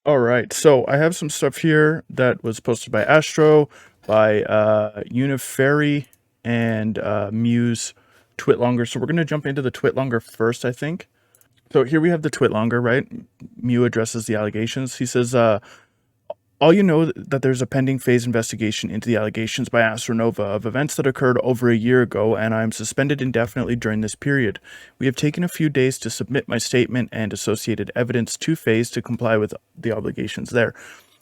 All right, so I have some stuff here that was posted by Astro, by Unifairy, and Muse Twitlonger. So we're going to jump into the Twitlonger first, I think. So here we have the Twitlonger, right? Mew addresses the allegations. He says, all you know that there's a pending Faze investigation into the allegations by Ashtronova of events that occurred over a year ago, and I'm suspended indefinitely during this period. We have taken a few days to submit my statement and associated evidence to Faze to comply with the obligations there.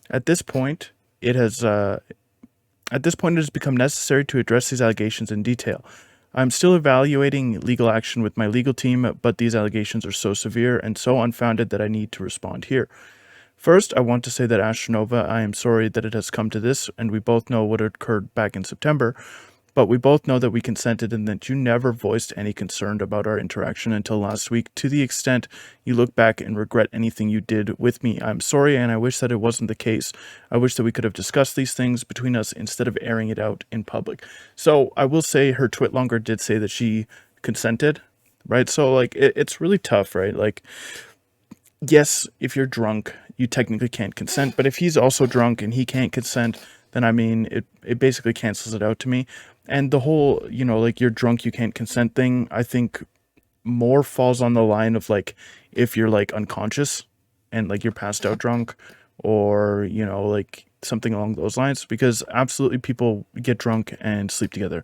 At this point, it has become necessary to address these allegations in detail. I'm still evaluating legal action with my legal team, but these allegations are so severe and so unfounded that I need to respond here. First, I want to say that Ashtronova, I am sorry that it has come to this, and we both know what occurred back in September, but we both know that we consented and that you never voiced any concern about our interaction until last week. To the extent you look back and regret anything you did with me, I'm sorry, and I wish that it wasn't the case. I wish that we could have discussed these things between us instead of airing it out in public. So I will say her Twitlonger did say that she consented, right? So like it's really tough, right? Like, yes, if you're drunk, you technically can't consent, but if he's also drunk and he can't consent, then I mean, it basically cancels it out to me. And the whole, like you're drunk, you can't consent thing, I think more falls on the line of like, if you're like unconscious and like you're passed out drunk or, like something along those lines, because absolutely people get drunk and sleep together,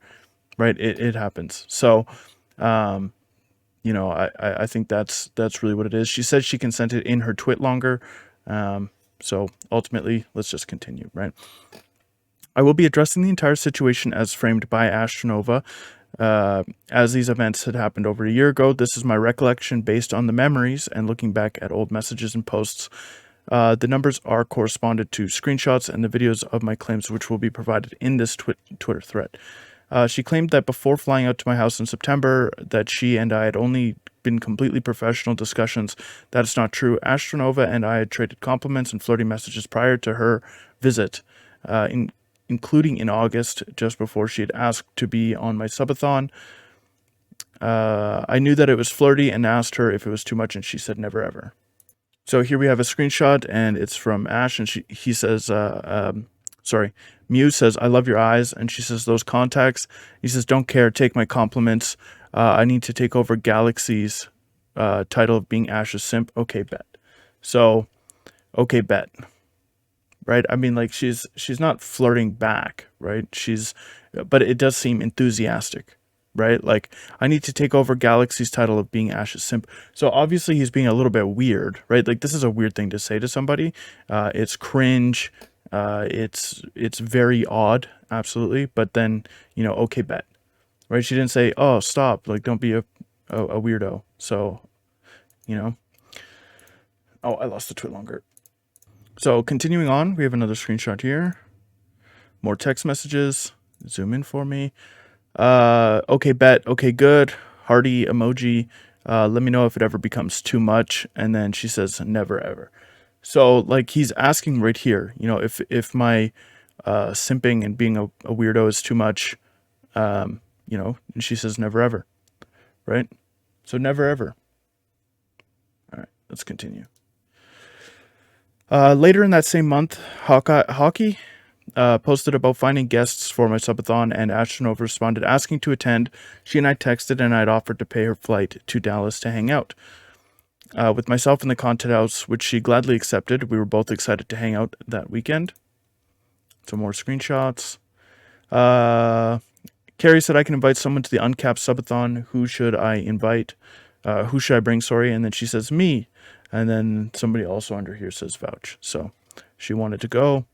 right? It happens. So, I think that's really what it is. She said she consented in her Twitlonger. So ultimately, let's just continue, right? I will be addressing the entire situation as framed by Ashtronova. As these events had happened over a year ago, this is my recollection based on the memories and looking back at old messages and posts. The numbers are corresponded to screenshots and the videos of my claims, which will be provided in this Twitter thread. She claimed that before flying out to my house in September, that she and I had only been completely professional discussions. That is not true. Ashtronova and I had traded compliments and flirty messages prior to her visit, including in August, just before she had asked to be on my subathon. I knew that it was flirty and asked her if it was too much, and she said never ever. So here we have a screenshot, and it's from Ash, and he says, Mew says, I love your eyes. And she says, those contacts. He says, don't care. Take my compliments. I need to take over Galaxy's title of being Ash's simp. Okay, bet. So, okay, bet. Right? I mean, like, she's not flirting back, right? But it does seem enthusiastic, right? Like, I need to take over Galaxy's title of being Ash's simp. So obviously he's being a little bit weird, right? Like, this is a weird thing to say to somebody. It's cringe. It's very odd, absolutely. But then, okay, bet, right? She didn't say, oh, stop, like, don't be a weirdo. So, oh, I lost the Twitlonger. So continuing on, we have another screenshot here. More text messages. Zoom in for me. Okay, bet. Okay, good. Hearty emoji. Let me know if it ever becomes too much. And then she says, never ever. So, like, he's asking right here, if my simping and being a weirdo is too much, and she says never ever, right? So never ever. All right, let's continue. Later in that same month, Hockey posted about finding guests for my subathon, and Ashtronova responded asking to attend. She and I texted, and I'd offered to pay her flight to Dallas to hang out. With myself in the content house, which she gladly accepted. We were both excited to hang out that weekend. Some more screenshots. Carrie said I can invite someone to the uncapped subathon. Who should I invite? Who should I bring? Sorry. And then she says me. And then somebody also under here says vouch. So she wanted to go.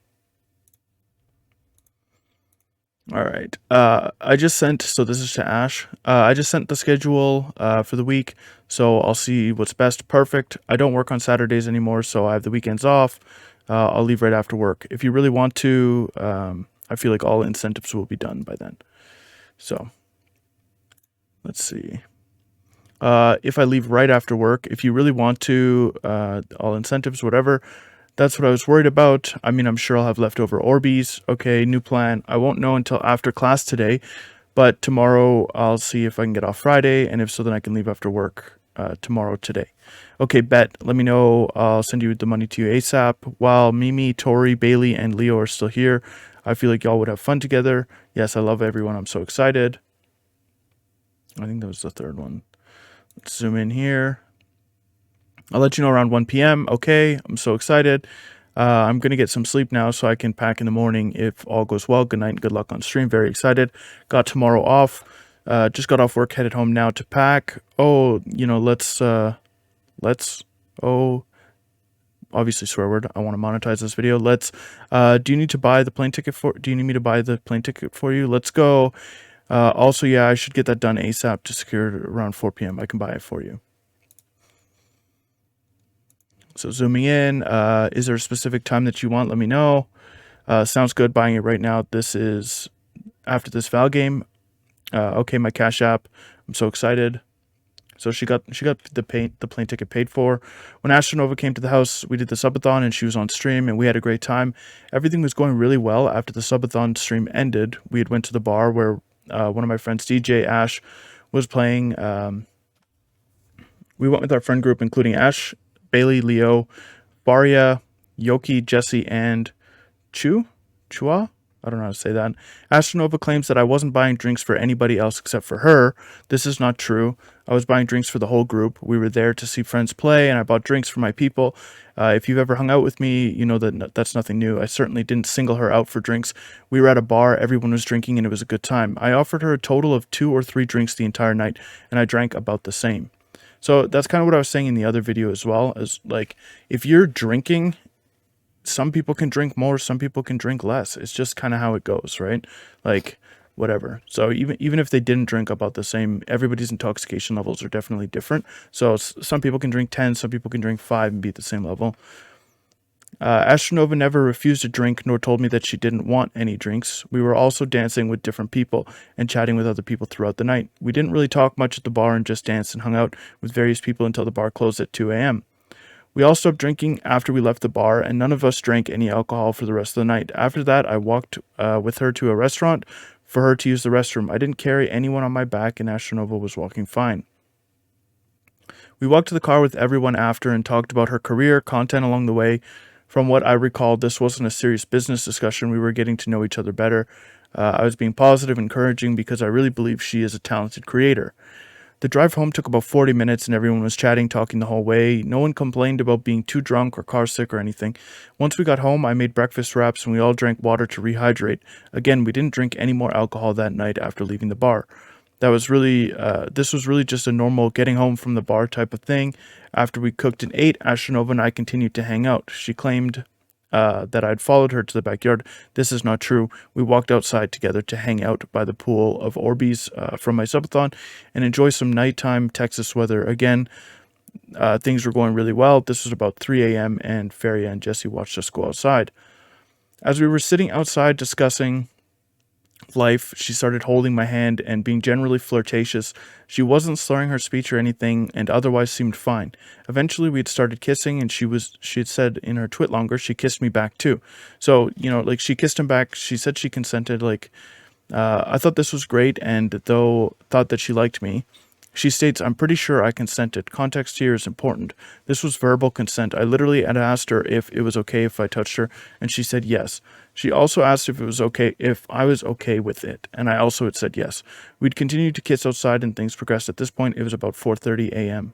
All right. I just sent, so this is to Ash. I just sent the schedule for the week, so I'll see what's best. Perfect. I don't work on Saturdays anymore, so I have the weekends off. I'll leave right after work. If you really want to, I feel like all incentives will be done by then. So let's see. If I leave right after work, if you really want to, all incentives, whatever. That's what I was worried about. I mean, I'm sure I'll have leftover Orbeez. Okay, new plan. I won't know until after class today, but tomorrow I'll see if I can get off Friday, and if so, then I can leave after work. tomorrow today. Okay, bet. Let me know. I'll send you the money to you ASAP. While Mimi, Tori, Bailey, and Leo are still here, I feel like y'all would have fun together. Yes, I love everyone. I'm so excited. I think that was the third one. Let's zoom in here. I'll let you know around 1 p.m. Okay, I'm so excited. I'm going to get some sleep now so I can pack in the morning if all goes well. Good night and good luck on stream. Very excited. Got tomorrow off. Just got off work, headed home now to pack. Oh, oh, obviously swear word. I want to monetize this video. Do you need to buy the plane ticket do you need me to buy the plane ticket for you? Let's go. Also, yeah, I should get that done ASAP to secure it around 4 p.m. I can buy it for you. So zooming in, is there a specific time that you want? Let me know. Sounds good. Buying it right now. This is after this Val game. Okay, my Cash App. I'm so excited. So she got the plane ticket paid for. When Ashtronova came to the house, we did the subathon and she was on stream and we had a great time. Everything was going really well. After the subathon stream ended, we had went to the bar where one of my friends, DJ Ash, was playing. We went with our friend group, including Ash, Bailey, Leo, Baria, Yoki, Jesse, and Chua? I don't know how to say that. Ashtronova claims that I wasn't buying drinks for anybody else except for her. This is not true. I was buying drinks for the whole group. We were there to see friends play, and I bought drinks for my people. If you've ever hung out with me, you know that that's nothing new. I certainly didn't single her out for drinks. We were at a bar, everyone was drinking, and it was a good time. I offered her a total of 2 or 3 drinks the entire night, and I drank about the same. So that's kind of what I was saying in the other video as well, is like, if you're drinking, some people can drink more, some people can drink less. It's just kind of how it goes, right? Like, whatever. So even if they didn't drink about the same, everybody's intoxication levels are definitely different. So some people can drink 10, some people can drink 5 and be at the same level. Ashtronova never refused a drink nor told me that she didn't want any drinks. We were also dancing with different people and chatting with other people throughout the night. We didn't really talk much at the bar and just danced and hung out with various people until the bar closed at 2 a.m. We all stopped drinking after we left the bar, and none of us drank any alcohol for the rest of the night. After that, I walked with her to a restaurant for her to use the restroom. I didn't carry anyone on my back, and Ashtronova was walking fine. We walked to the car with everyone after and talked about her career, content along the way. From what I recall, this wasn't a serious business discussion. We were getting to know each other better. I was being positive, encouraging, because I really believe she is a talented creator. The drive home took about 40 minutes and everyone was chatting, talking the whole way. No one complained about being too drunk or car sick or anything. Once we got home, I made breakfast wraps and we all drank water to rehydrate. Again, we didn't drink any more alcohol that night after leaving the bar. This was really just a normal getting home from the bar type of thing. After we cooked and ate, Ashtronova and I continued to hang out. She claimed that I'd followed her to the backyard. This is not true. We walked outside together to hang out by the pool of Orbeez from my subathon and enjoy some nighttime Texas weather. Again, things were going really well. This was about 3 a.m. and Feria and Jesse watched us go outside. As we were sitting outside discussing life, she started holding my hand and being generally flirtatious. She wasn't slurring her speech or anything and otherwise seemed fine. Eventually we had started kissing and she had said in her twit longer she kissed me back too. So, like, she kissed him back. She said she consented. Like, I thought this was great, and though thought that she liked me. She states, I'm pretty sure I consented. Context here is important. This was verbal consent. I literally had asked her if it was okay if I touched her, and she said yes. She also asked if it was okay if I was okay with it, and I also had said yes. We'd continued to kiss outside and things progressed. At this point, it was about 4:30 a.m.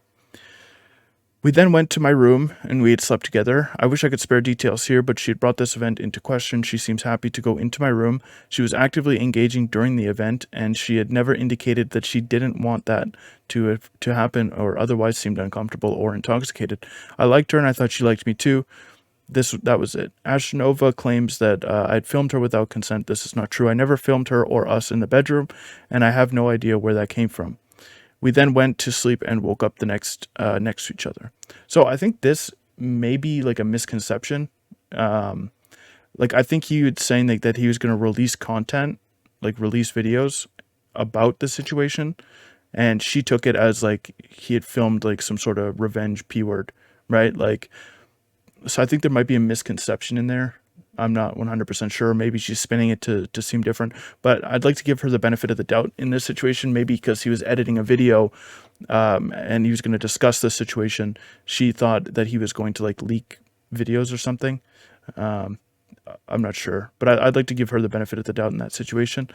We then went to my room and we had slept together. I wish I could spare details here, but she had brought this event into question. She seems happy to go into my room. She was actively engaging during the event, and she had never indicated that she didn't want that to happen or otherwise seemed uncomfortable or intoxicated. I liked her and I thought she liked me too. That was it. Ashtronova claims that I'd filmed her without consent. This is not true. I never filmed her or us in the bedroom, and I have no idea where that came from. We then went to sleep and woke up the next to each other. So I think this may be like a misconception. Like, I think he was saying that he was going to release content, like release videos about the situation, and she took it as like he had filmed like some sort of revenge P word, right? Like, so I think there might be a misconception in there. I'm not 100% sure. Maybe she's spinning it to seem different, but I'd like to give her the benefit of the doubt in this situation. Maybe because he was editing a video, and he was going to discuss this situation, she thought that he was going to like leak videos or something. I'm not sure, but I'd like to give her the benefit of the doubt in that situation.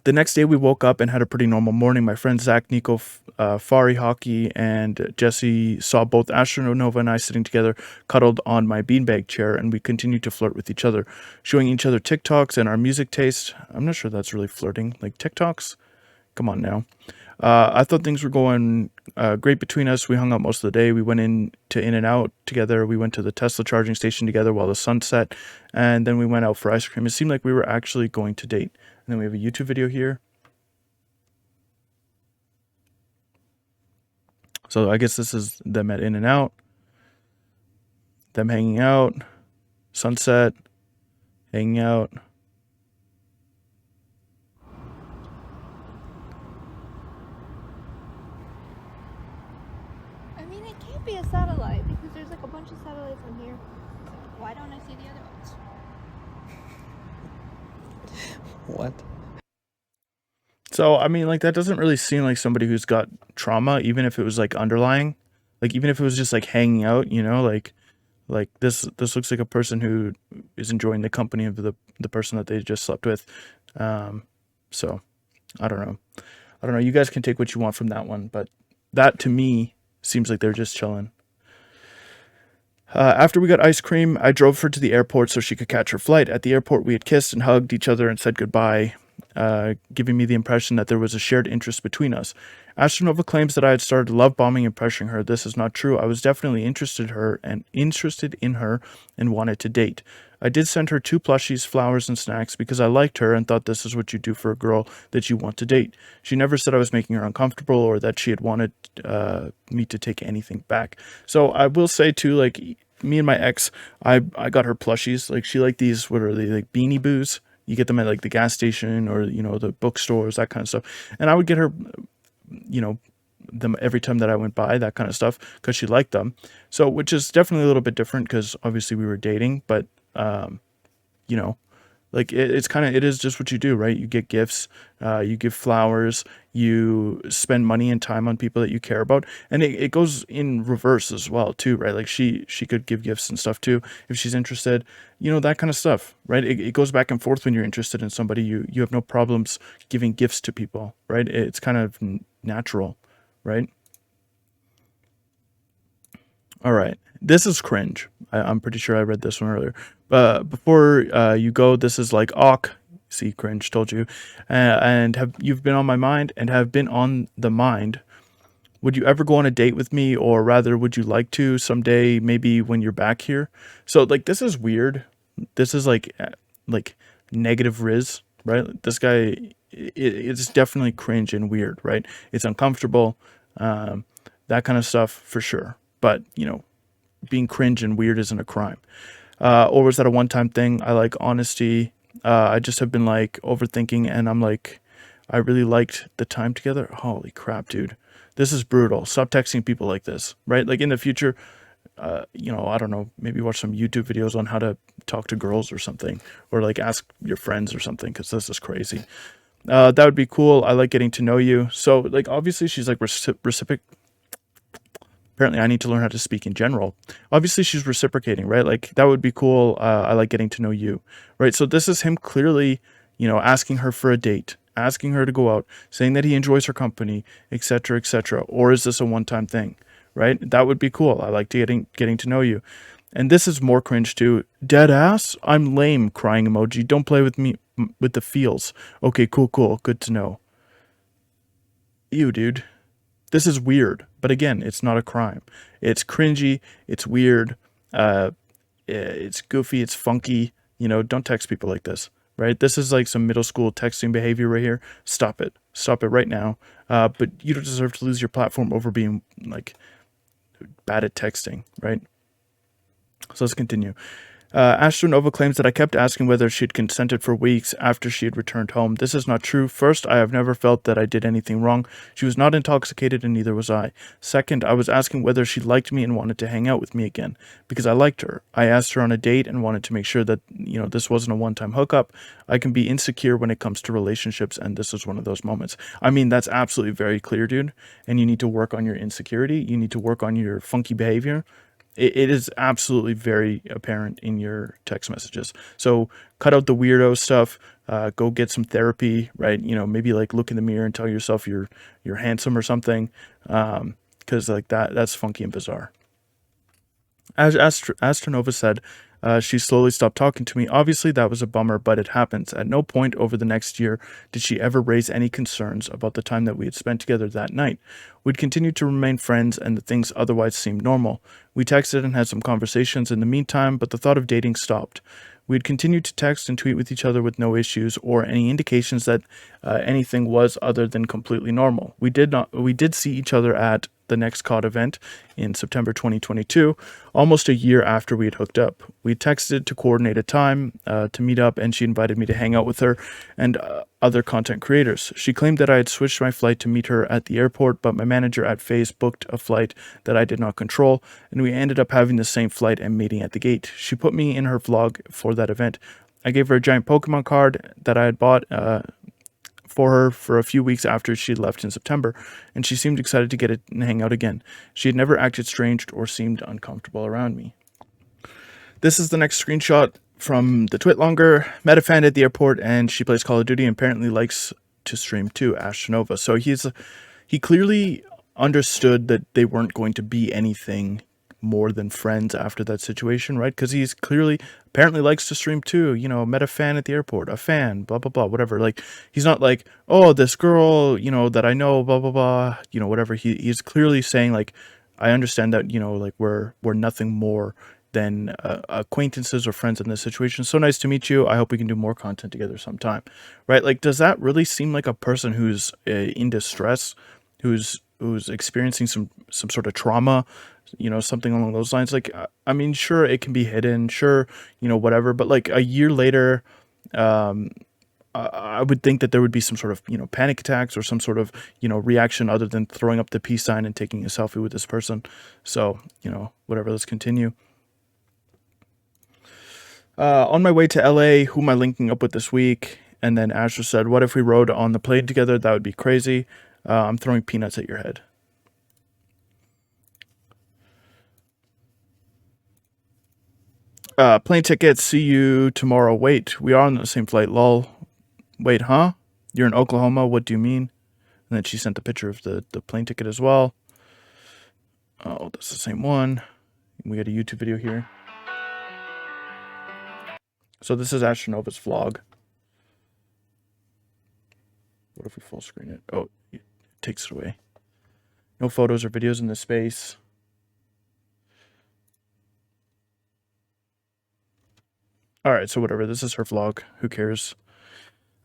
The next day we woke up and had a pretty normal morning. My friends Zach, Nico, Fari Hockey, and Jesse saw both Ashtronova and I sitting together, cuddled on my beanbag chair, and we continued to flirt with each other, showing each other TikToks and our music taste. I'm not sure that's really flirting. Like TikToks? Come on now. I thought things were going great between us. We hung out most of the day. We went in to In-N-Out together. We went to the Tesla charging station together while the sun set. And then we went out for ice cream. It seemed like we were actually going to date. And then we have a YouTube video here. So I guess this is them at In-N-Out. Them hanging out. Sunset. Hanging out. I mean, it can't be a satellite because there's like a bunch of satellites on here. Why don't I see the other ones? What? So, I mean, like, that doesn't really seem like somebody who's got trauma, even if it was like underlying. Like, even if it was just like hanging out, you know, like this looks like a person who is enjoying the company of the person that they just slept with. So I don't know. You guys can take what you want from that one, but that to me seems like they're just chilling. After we got ice cream, I drove her to the airport so she could catch her flight. At the airport, we had kissed and hugged each other and said goodbye, giving me the impression that there was a shared interest between us. Ashtronova claims that I had started love bombing and pressuring her. This is not true. I was definitely interested in her and wanted to date. I did send her 2 plushies, flowers, and snacks because I liked her and thought this is what you do for a girl that you want to date. She never said I was making her uncomfortable or that she had wanted me to take anything back. So I will say too, like, me and my ex, I got her plushies. Like, she liked these, what are they, like Beanie Boos? You get them at like the gas station or, you know, the bookstores, that kind of stuff. And I would get her, you know, them every time that I went by, that kind of stuff, because she liked them. So, which is definitely a little bit different because obviously we were dating, but, you know, like it is just what you do, right? You get gifts, you give flowers, you spend money and time on people that you care about, and it goes in reverse as well too, right? Like she could give gifts and stuff too if she's interested, you know, that kind of stuff, right? It goes back and forth when you're interested in somebody. You have no problems giving gifts to people, right? It's kind of natural, right? All right. This is cringe. I'm pretty sure I read this one earlier. Before you go, this is like awk. See, cringe. Told you. And you've been on my mind and have been on the mind. Would you ever go on a date with me, or rather, would you like to someday? Maybe when you're back here. So like, this is weird. This is like negative Riz, right? This guy, it's definitely cringe and weird, right? It's uncomfortable. That kind of stuff for sure. But you know, being cringe and weird isn't a crime. Or was that a one-time thing? I like honesty. I just have been like overthinking, and I'm like, I really liked the time together. Holy crap, dude. This is brutal. Stop texting people like this, right? Like in the future, you know, I don't know, maybe watch some YouTube videos on how to talk to girls or something, or like ask your friends or something, because this is crazy. That would be cool. I like getting to know you. So like, obviously she's like reciproc. Apparently I need to learn how to speak in general. Obviously she's reciprocating, right? Like, that would be cool. I like getting to know you, right? So this is him clearly, you know, asking her for a date, asking her to go out, saying that he enjoys her company, etc., etc. Or is this a one-time thing, right? That would be cool. I like getting to know you. And this is more cringe too. Dead ass? I'm lame, crying emoji. Don't play with me with the feels. Okay, cool. Good to know. Ew, dude. This is weird, but again, it's not a crime. It's cringy, it's weird, it's goofy, it's funky. You know, don't text people like this, right? This is like some middle school texting behavior right here. Stop it. Stop it right now. But you don't deserve to lose your platform over being like bad at texting, right? So let's continue. Astronova claims that I kept asking whether she had consented for weeks after she had returned home. This is not true. First, I have never felt that I did anything wrong. She was not intoxicated and neither was I. Second, I was asking whether she liked me and wanted to hang out with me again, because I liked her. I asked her on a date and wanted to make sure that, this wasn't a one-time hookup. I can be insecure when it comes to relationships, and this was one of those moments. I mean, that's absolutely very clear, dude, and you need to work on your insecurity. You need to work on your funky behavior. It is absolutely very apparent in your text messages. So cut out the weirdo stuff. Go get some therapy, right? Maybe like look in the mirror and tell yourself you're handsome or something, because like that's funky and bizarre. As Astronova said, she slowly stopped talking to me. Obviously, that was a bummer, but it happens. At no point over the next year did she ever raise any concerns about the time that we had spent together that night. We'd continued to remain friends, and the things otherwise seemed normal. We texted and had some conversations in the meantime, but the thought of dating stopped. We'd continued to text and tweet with each other with no issues or any indications that anything was other than completely normal. We did see each other at the next COD event in September 2022, almost a year after we had hooked up. We texted to coordinate a time to meet up, and she invited me to hang out with her and other content creators. She claimed that I had switched my flight to meet her at the airport, but my manager at Faze booked a flight that I did not control, and we ended up having the same flight and meeting at the gate. She put me in her vlog for that event. I gave her a giant Pokemon card that I had bought for her for a few weeks after she left in September, and she seemed excited to get it and hang out again. She had never acted strange or seemed uncomfortable around me. This is the next screenshot from the Twit Longer. Met a fan at the airport, and she plays Call of Duty and apparently likes to stream too, Ashtronova. So he clearly understood that they weren't going to be anything more than friends after that situation, right? Because he's clearly apparently likes to stream too. Met a fan at the airport, a fan, blah blah blah, whatever. Like, he's not like, oh, this girl, that I know, blah blah blah, whatever. He's clearly saying like, I understand that, like we're nothing more than acquaintances or friends in this situation. So nice to meet you. I hope we can do more content together sometime, right? Like, does that really seem like a person who's in distress, who's experiencing some sort of trauma, something along those lines? Like, I mean, sure, it can be hidden, sure, whatever, but like a year later, I would think that there would be some sort of, panic attacks or some sort of, reaction other than throwing up the peace sign and taking a selfie with this person. So, whatever, let's continue. On my way to LA, who am I linking up with this week? And then Asher said, what if we rode on the plane together? That would be crazy. I'm throwing peanuts at your head. Plane tickets. See you tomorrow. Wait, we are on the same flight. Lol. Wait, huh? You're in Oklahoma? What do you mean? And then she sent a picture of the plane ticket as well. Oh, that's the same one. We got a YouTube video here. So this is Ashtronova's vlog. What if we full screen it? Oh, it takes it away. No photos or videos in this space. Alright, so whatever. This is her vlog. Who cares?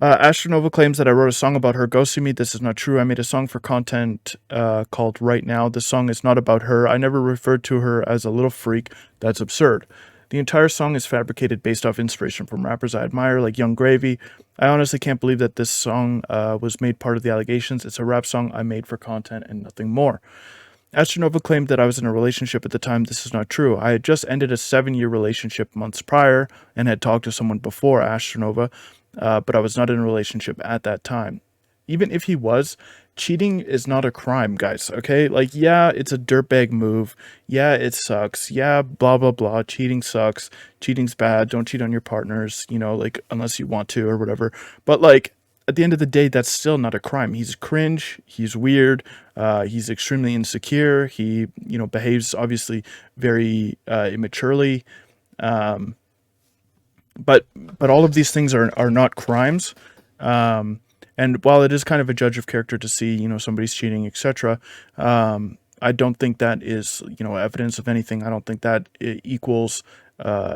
Astronova claims that I wrote a song about her ghosting me. This is not true. I made a song for content called Right Now. This song is not about her. I never referred to her as a little freak. That's absurd. The entire song is fabricated based off inspiration from rappers I admire, like Young Gravy. I honestly can't believe that this song was made part of the allegations. It's a rap song I made for content and nothing more. Astronova claimed that I was in a relationship at the time. This is not true. I had just ended a 7-year relationship months prior and had talked to someone before Astronova, but I was not in a relationship at that time. Even if he was, cheating is not a crime, guys, okay? Like, yeah, it's a dirtbag move. Yeah, it sucks. Yeah, blah, blah, blah. Cheating sucks. Cheating's bad. Don't cheat on your partners, like, unless you want to or whatever. But, like, at the end of the day, that's still not a crime. He's cringe. He's weird. He's extremely insecure. He, behaves obviously very immaturely. But all of these things are not crimes. And while it is kind of a judge of character to see, somebody's cheating, etc., I don't think that is, evidence of anything. I don't think that it equals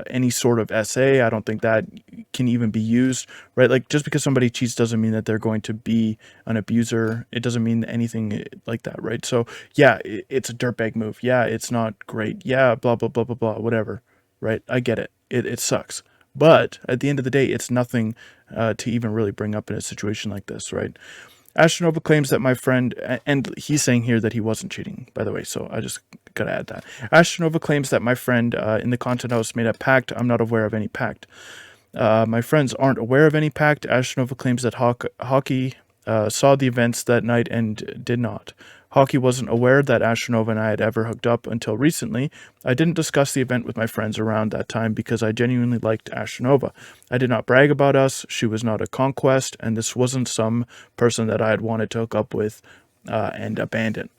any sort of essay. I don't think that can even be used, right? Like, just because somebody cheats doesn't mean that they're going to be an abuser. It doesn't mean anything like that, right? So, yeah, it's a dirtbag move. Yeah, it's not great. Yeah, blah, blah, blah, blah, blah, whatever. right? I get it. It sucks. But at the end of the day, it's nothing to even really bring up in a situation like this, right? Ashtronova claims that my friend, and he's saying here that he wasn't cheating, by the way, so I just gotta add that. Ashtronova claims that my friend in the content house made a pact. I'm not aware of any pact. My friends aren't aware of any pact. Ashtronova claims that Hockey saw the events that night and did not. Hockey wasn't aware that Ashtronova and I had ever hooked up until recently. I didn't discuss the event with my friends around that time because I genuinely liked Ashtronova. I did not brag about us. She was not a conquest, and this wasn't some person that I had wanted to hook up with and abandon.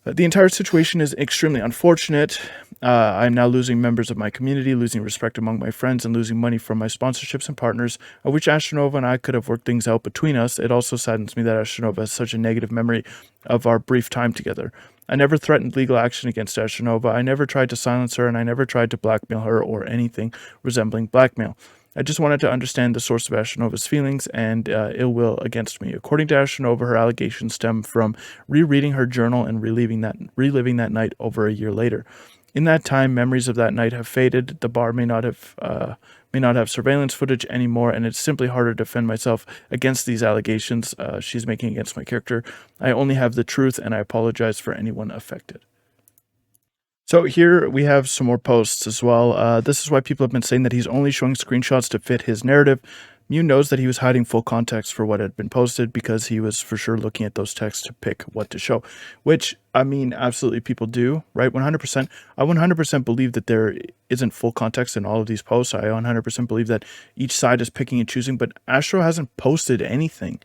The entire situation is extremely unfortunate. I'm now losing members of my community, losing respect among my friends, and losing money from my sponsorships and partners, of which Ashtronova and I could have worked things out between us. It also saddens me that Ashtronova has such a negative memory of our brief time together. I never threatened legal action against Ashtronova. I never tried to silence her, and I never tried to blackmail her or anything resembling blackmail. I just wanted to understand the source of Ashtronova's feelings and ill will against me. According to Ashtronova, her allegations stem from rereading her journal and reliving that night over a year later. In that time, memories of that night have faded. The bar may not have surveillance footage anymore, and it's simply harder to defend myself against these allegations she's making against my character. I only have the truth, and I apologize for anyone affected. So here we have some more posts as well. This is why people have been saying that he's only showing screenshots to fit his narrative. Mew knows that he was hiding full context for what had been posted because he was for sure looking at those texts to pick what to show, which, I mean, absolutely people do, right? 100%. I 100% believe that there isn't full context in all of these posts. I 100% believe that each side is picking and choosing, but Astro hasn't posted anything.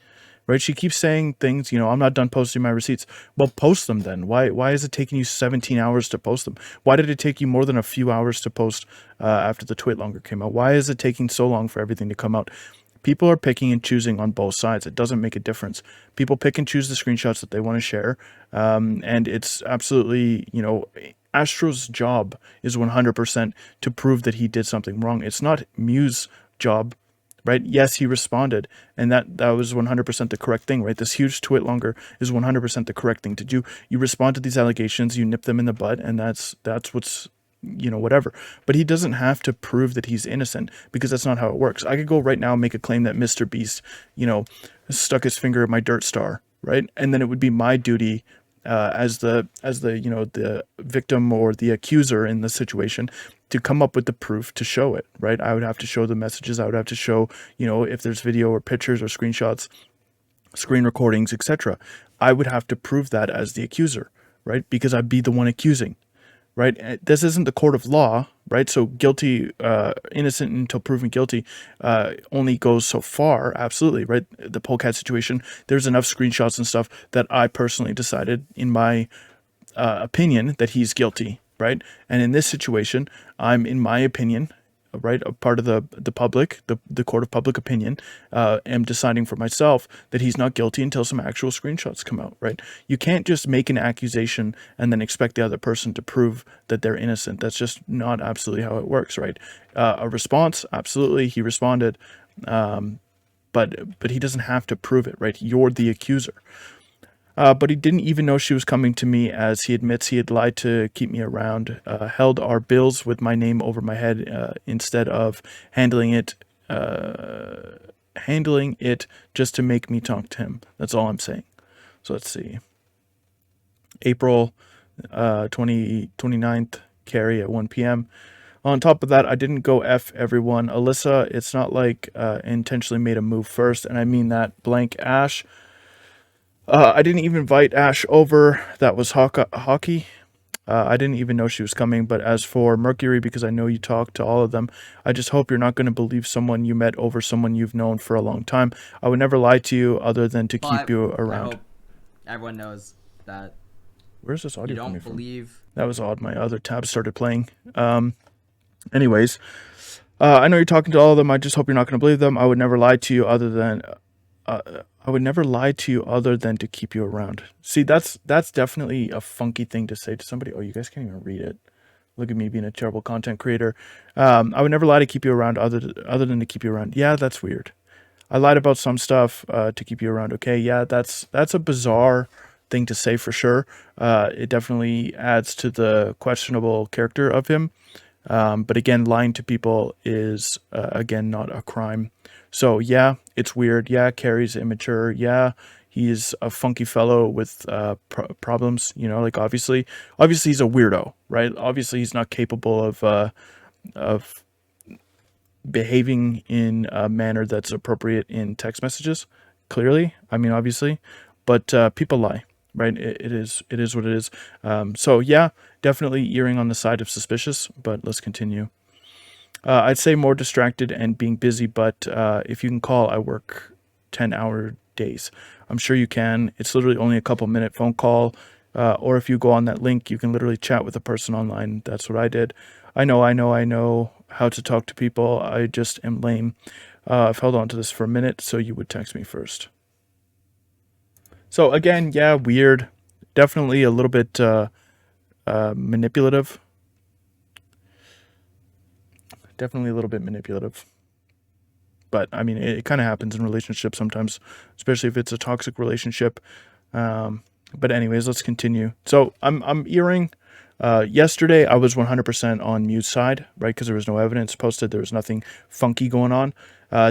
Right? She keeps saying things, I'm not done posting my receipts. Well, post them then. Why is it taking you 17 hours to post them? Why did it take you more than a few hours to post after the tweet longer came out? Why is it taking so long for everything to come out? People are picking and choosing on both sides. It doesn't make a difference. People pick and choose the screenshots that they want to share. And it's absolutely, Astro's job is 100% to prove that he did something wrong. It's not Mew's job, right? Yes, he responded, and that was 100% the correct thing, right? This huge twit longer is 100% the correct thing to do. You respond to these allegations, you nip them in the bud, and that's what's, whatever. But he doesn't have to prove that he's innocent, because that's not how it works. I could go right now and make a claim that Mr. Beast, stuck his finger at my dirt star, right? And then it would be my duty as the the victim or the accuser in the situation to come up with the proof to show it, right? I would have to show the messages. I would have to show, if there's video or pictures or screenshots, screen recordings, etc. I would have to prove that as the accuser, right? Because I'd be the one accusing, right? This isn't the court of law, right? So guilty, innocent until proven guilty only goes so far, absolutely, right? The polecat situation, there's enough screenshots and stuff that I personally decided in my opinion that he's guilty, right? And in this situation, I'm, in my opinion, right, a part of the public, the court of public opinion, am deciding for myself that he's not guilty until some actual screenshots come out, right? You can't just make an accusation and then expect the other person to prove that they're innocent. That's just not absolutely how it works, right? A response, absolutely, he responded, but he doesn't have to prove it, right? You're the accuser. But he didn't even know she was coming to me, as he admits he had lied to keep me around, held our bills with my name over my head instead of handling it just to make me talk to him. That's all I'm saying. So let's see. April 29th, carry at 1 p.m. On top of that, I didn't go F everyone. Alyssa, it's not like intentionally made a move first, and I mean that. Blank Ash. I didn't even invite Ash over. That was hockey. I didn't even know she was coming. But as for Mercury, because I know you talked to all of them, I just hope you're not going to believe someone you met over someone you've known for a long time. I would never lie to you other than to keep you around. I hope everyone knows that. Where's this audio you coming don't from? believe. That was odd. My other tab started playing. Anyways, I know you're talking to all of them. I just hope you're not going to believe them. I would never lie to you other than to keep you around. See, that's definitely a funky thing to say to somebody. Oh, you guys can't even read it. Look at me being a terrible content creator. I would never lie to keep you around other than to keep you around. Yeah, that's weird. I lied about some stuff to keep you around. Okay, yeah, that's a bizarre thing to say for sure. It definitely adds to the questionable character of him. But again, lying to people is, again, not a crime. So yeah, it's weird. Yeah, Carrie's immature. Yeah, he's a funky fellow with problems. You know, like obviously he's a weirdo, right? Obviously he's not capable of behaving in a manner that's appropriate in text messages. Clearly, I mean, obviously, but people lie, right? It is what it is. So yeah, definitely erring on the side of suspicious. But let's continue. I'd say more distracted and being busy, but if you can call, I work 10-hour days. I'm sure you can. It's literally only a couple minute phone call. Or if you go on that link, you can literally chat with a person online. That's what I did. I know how to talk to people. I just am lame. I've held on to this for a minute, so you would text me first. So again, yeah, weird. Definitely a little bit manipulative. Definitely a little bit manipulative. But I mean, it kind of happens in relationships sometimes, especially if it's a toxic relationship. But anyways, let's continue. So I'm earring. Yesterday, I was 100% on Mew's side, right? Because there was no evidence posted. There was nothing funky going on.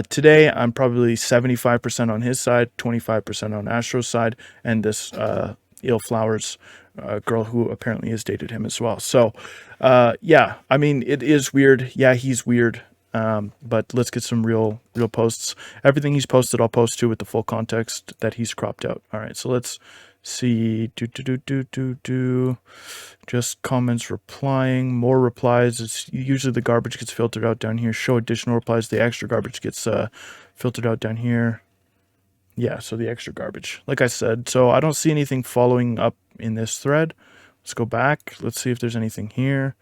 Today, I'm probably 75% on his side, 25% on Astro's side, and this Ill Flowers girl who apparently has dated him as well. So, yeah, I mean, it is weird. Yeah, he's weird. But let's get some real posts. Everything he's posted, I'll post to with the full context that he's cropped out. All right, so let's see. Just comments, replying, more replies. It's usually the garbage gets filtered out down here. Show additional replies. The extra garbage gets filtered out down here. Yeah, so the extra garbage, like I said. So I don't see anything following up in this thread. Let's go back. Let's see if there's anything here.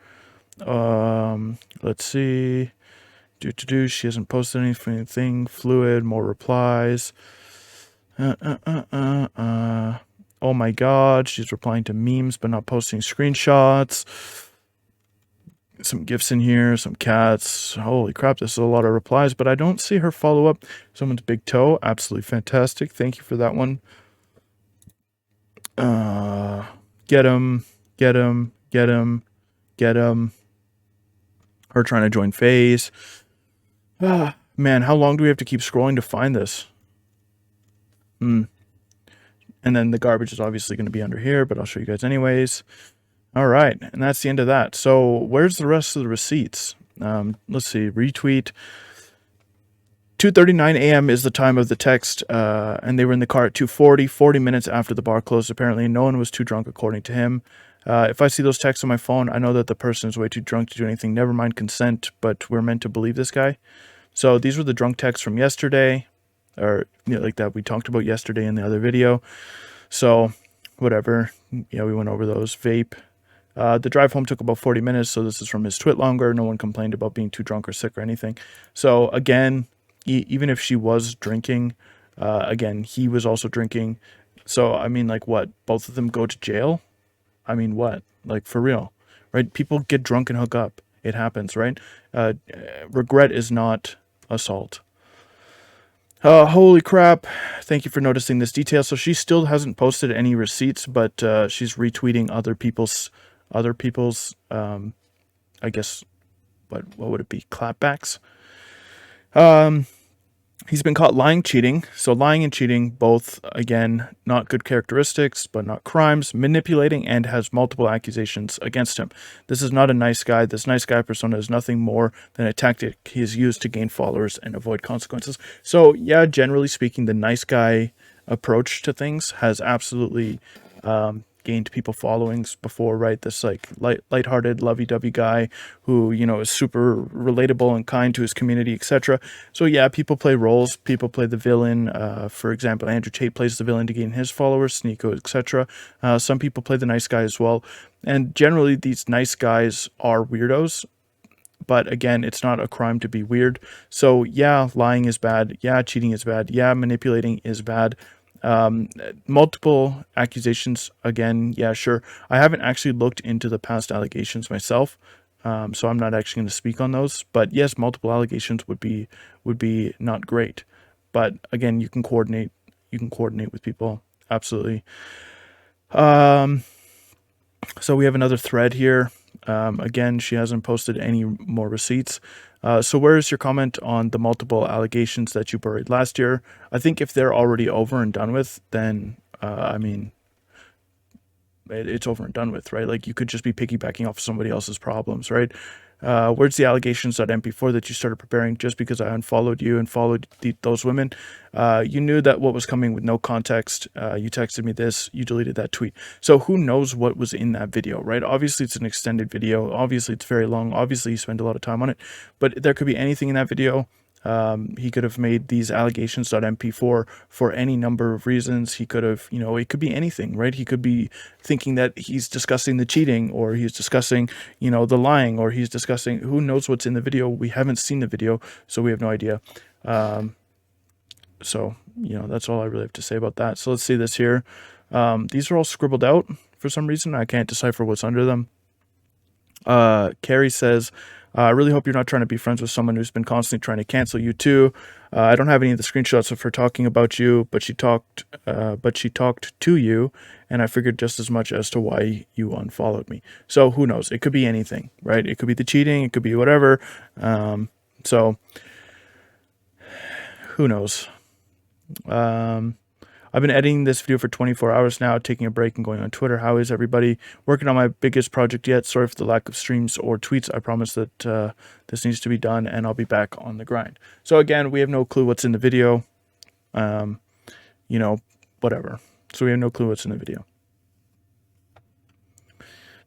Let's see. She hasn't posted anything. Fluid, more replies. Oh my god, she's replying to memes but not posting screenshots. Some gifs in here, some cats. Holy crap, this is a lot of replies, but I don't see her follow up. Someone's big toe, absolutely fantastic. Thank you for that one. Get him. Her trying to join Faze. Man, how long do we have to keep scrolling to find this? And then the garbage is obviously going to be under here, but I'll show you guys anyways. All right, and that's the end of that. So where's the rest of the receipts? Let's see, retweet. 2:39 a.m. is the time of the text, and they were in the car at 2:40, 40 minutes after the bar closed. Apparently, no one was too drunk, according to him. If I see those texts on my phone, I know that the person is way too drunk to do anything. Never mind consent, but we're meant to believe this guy. So these were the drunk texts from yesterday, or like that we talked about yesterday in the other video. So whatever, we went over those. Vape. The drive home took about 40 minutes, so this is from his twit longer. No one complained about being too drunk or sick or anything. So again, even if she was drinking, again, he was also drinking. So I mean, like, what? Both of them go to jail? I mean, what? Like, for real, right? People get drunk and hook up. It happens, right? Regret is not assault. Holy crap. Thank you for noticing this detail. So she still hasn't posted any receipts, but she's retweeting other people's, I guess, what would it be? Clapbacks. He's been caught lying, cheating. So lying and cheating, both, again, not good characteristics, but not crimes. Manipulating, and has multiple accusations against him. This is not a nice guy. This nice guy persona is nothing more than a tactic he has used to gain followers and avoid consequences. So yeah, generally speaking, the nice guy approach to things has absolutely gained people followings before, right? This like lighthearted, lovey-dovey guy who, is super relatable and kind to his community, etc. So yeah, people play roles. People play the villain. For example, Andrew Tate plays the villain to gain his followers, Sneeko, etc. Some people play the nice guy as well. And generally, these nice guys are weirdos. But again, it's not a crime to be weird. So yeah, lying is bad. Yeah, cheating is bad. Yeah, manipulating is bad. Multiple accusations, again, yeah, sure. I haven't actually looked into the past allegations myself, so I'm not actually going to speak on those. But yes, multiple allegations would be not great. But again, you can coordinate with people, absolutely. So we have another thread here. Again, she hasn't posted any more receipts. So where is your comment on the multiple allegations that you buried last year? I think if they're already over and done with, then I mean, it's over and done with, right? Like, you could just be piggybacking off somebody else's problems, right? Where's the allegations.mp4 that you started preparing just because I unfollowed you and followed those women? You knew that what was coming with no context. You texted me this, you deleted that tweet. So who knows what was in that video, right? Obviously, it's an extended video. Obviously, it's very long. Obviously, you spend a lot of time on it. But there could be anything in that video. He could have made these allegations.mp4 for any number of reasons. He could have, it could be anything, right? He could be thinking that he's discussing the cheating, or he's discussing, the lying, or he's discussing, who knows what's in the video. We haven't seen the video, so we have no idea. So, that's all I really have to say about that. So let's see this here. These are all scribbled out for some reason. I can't decipher what's under them. Carrie says, I really hope you're not trying to be friends with someone who's been constantly trying to cancel you too. I don't have any of the screenshots of her talking about you, but she talked to you, and I figured just as much as to why you unfollowed me. So who knows? It could be anything, right? It could be the cheating. It could be whatever. So who knows? I've been editing this video for 24 hours now, taking a break and going on Twitter. How is everybody? Working on my biggest project yet. Sorry for the lack of streams or tweets. I promise that this needs to be done, and I'll be back on the grind. So again, we have no clue what's in the video. Whatever. So we have no clue what's in the video.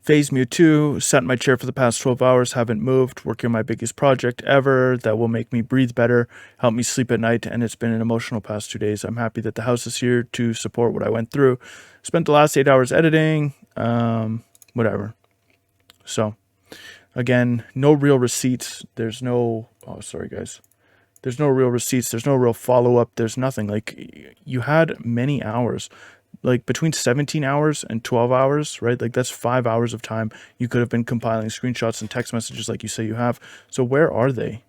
Faze Mew 2, sat in my chair for the past 12 hours, haven't moved, working on my biggest project ever that will make me breathe better, help me sleep at night, and it's been an emotional past 2 days. I'm happy that the house is here to support what I went through. Spent the last 8 hours editing, whatever. So, again, no real receipts. There's no, sorry guys. There's no real receipts. There's no real follow-up. There's nothing. Like, you had many hours. Like between 17 hours and 12 hours, right? Like that's 5 hours of time. You could have been compiling screenshots and text messages like you say you have. So where are they?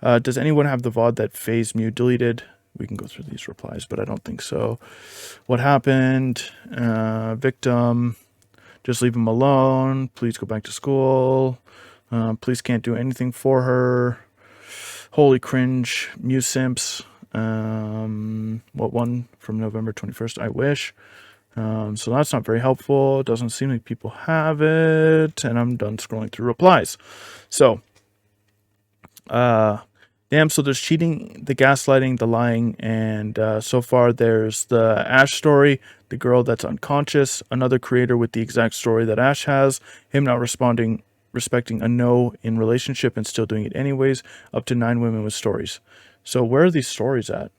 Does anyone have the VOD that Faze Mew deleted? We can go through these replies, but I don't think so. What happened? Victim. Just leave him alone. Please go back to school. Please can't do anything for her. Holy cringe. Mew simps. What one from November 21st? I wish. So that's not very helpful. It doesn't seem like people have it, and I'm done scrolling through replies. So, damn. So there's cheating, the gaslighting, the lying, and so far there's the Ash story, the girl that's unconscious, another creator with the exact story that Ash has, him not respecting a no in relationship and still doing it anyways, up to 9 women with stories. So where are these stories at?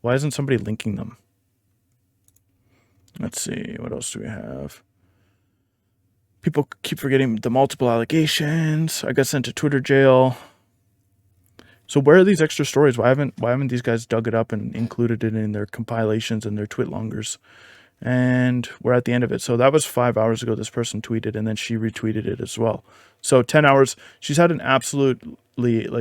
Why isn't somebody linking them? Let's see. What else do we have? People keep forgetting the multiple allegations. I got sent to Twitter jail. So where are these extra stories? Why haven't these guys dug it up and included it in their compilations and their twit-longers? And we're at the end of it. So that was 5 hours ago. This person tweeted, and then she retweeted it as well. So 10 hours. She's had an absolutely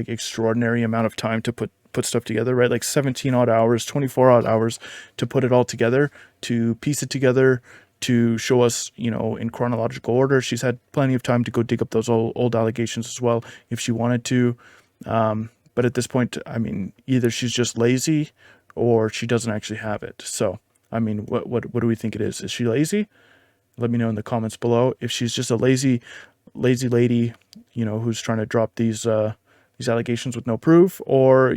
extraordinary amount of time to put stuff together, right? Like 17 odd hours, 24 odd hours to put it all together, to piece it together, to show us, in chronological order. She's had plenty of time to go dig up those old allegations as well if she wanted to. But at this point, I mean, either she's just lazy or she doesn't actually have it. So, I mean, what do we think it is? Is she lazy? Let me know in the comments below. If she's just a lazy lady, who's trying to drop these allegations with no proof, or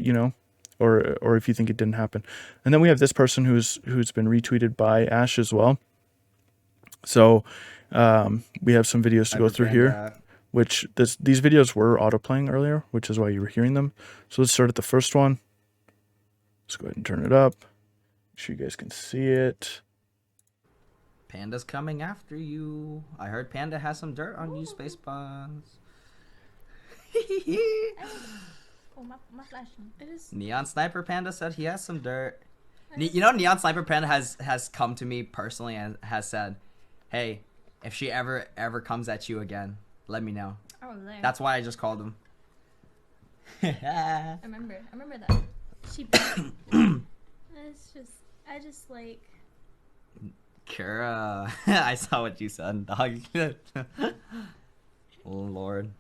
or if you think it didn't happen. And then we have this person who's been retweeted by Ash as well. So we have some videos to go through here, which these videos were autoplaying earlier, which is why you were hearing them. So let's start at the first one. Let's go ahead and turn it up. Make sure you guys can see it. Panda's coming after you. I heard Panda has some dirt on you, Spacebuns. Oh, my flashing. It is. Neon Sniper Panda said he has some dirt. Neon Sniper Panda has come to me personally and has said, "Hey, if she ever comes at you again, let me know." I was there. That's why I just called him. I remember that. She. I just like. Kara, I saw what you said, dog. Lord.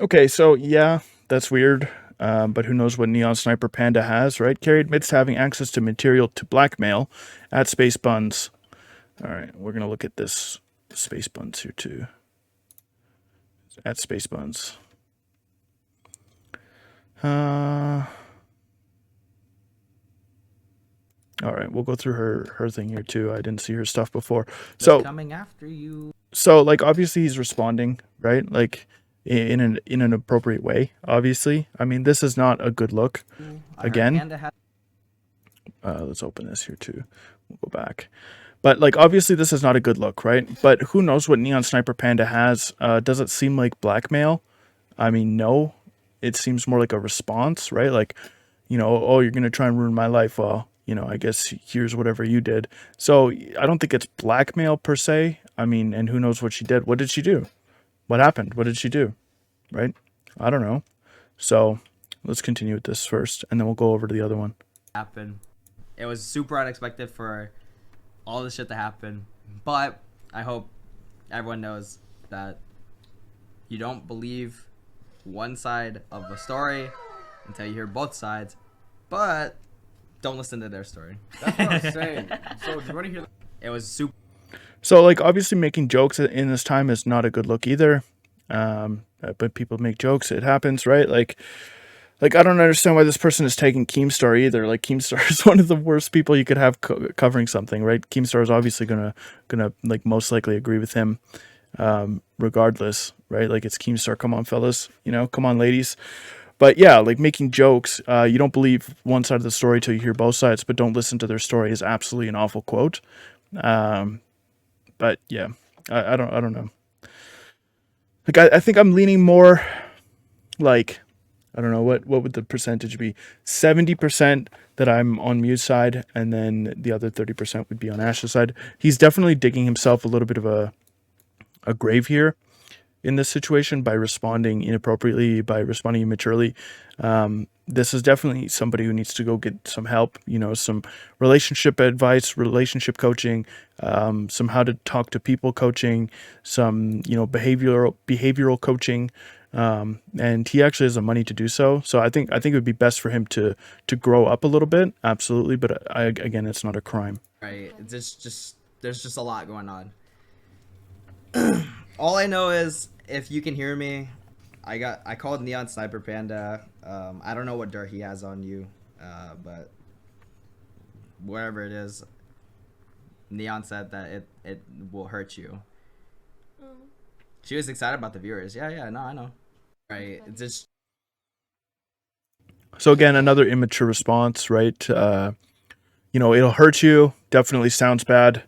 Okay, so yeah, that's weird. But who knows what Neon Sniper Panda has, right? Carrie admits to having access to material to blackmail at Space Buns. All right, we're gonna look at this Space Buns here too. At Space Buns. All right, we'll go through her thing here too. I didn't see her stuff before. So coming after you. So like obviously he's responding, right? Like in an appropriate way, obviously. I mean, this is not a good look. Again, let's open this here too. We'll go back. But like obviously this is not a good look, right? But who knows what Neon Sniper Panda has? Does it seem like blackmail? I mean, no. It seems more like a response, right? Like, you know, oh, you're gonna try and ruin my life. Well, you know, I guess here's whatever you did. So I don't think it's blackmail per se. I mean, and who knows what she did? What did she do? What happened? What did she do? Right? I don't know. So let's continue with this first, and then we'll go over to the other one. Happen. It was super unexpected for all this shit to happen, but I hope everyone knows that you don't believe one side of a story until you hear both sides, but don't listen to their story. That's what I was saying. So do you want to hear? It was super. So like obviously making jokes in this time is not a good look either. But people make jokes. It happens, right? Like I don't understand why this person is taking Keemstar either. Like Keemstar is one of the worst people you could have covering something, right? Keemstar is obviously gonna like most likely agree with him, regardless, right? Like it's Keemstar. Come on, fellas. You know, come on, ladies. But yeah, like making jokes. You don't believe one side of the story till you hear both sides, but don't listen to their story is absolutely an awful quote. But yeah, I don't know. Like I think I'm leaning more like, I don't know, what would the percentage be? 70% that I'm on Mew's side, and then the other 30% would be on Ash's side. He's definitely digging himself a little bit of a grave here in this situation by responding inappropriately, by responding immaturely. This is definitely somebody who needs to go get some help, you know, some relationship advice, relationship coaching, some how to talk to people coaching, some, you know, behavioral coaching. And he actually has the money to do so. So I think it would be best for him to grow up a little bit. Absolutely. But again, it's not a crime. Right. There's just a lot going on. All I know is, if you can hear me, I called Neon Sniper Panda. I don't know what dirt he has on you, but wherever it is, Neon said that it will hurt you. She was excited about the viewers. Yeah, no, I know. Right. It's just. So again, another immature response, right? You know, it'll hurt you. Definitely sounds bad.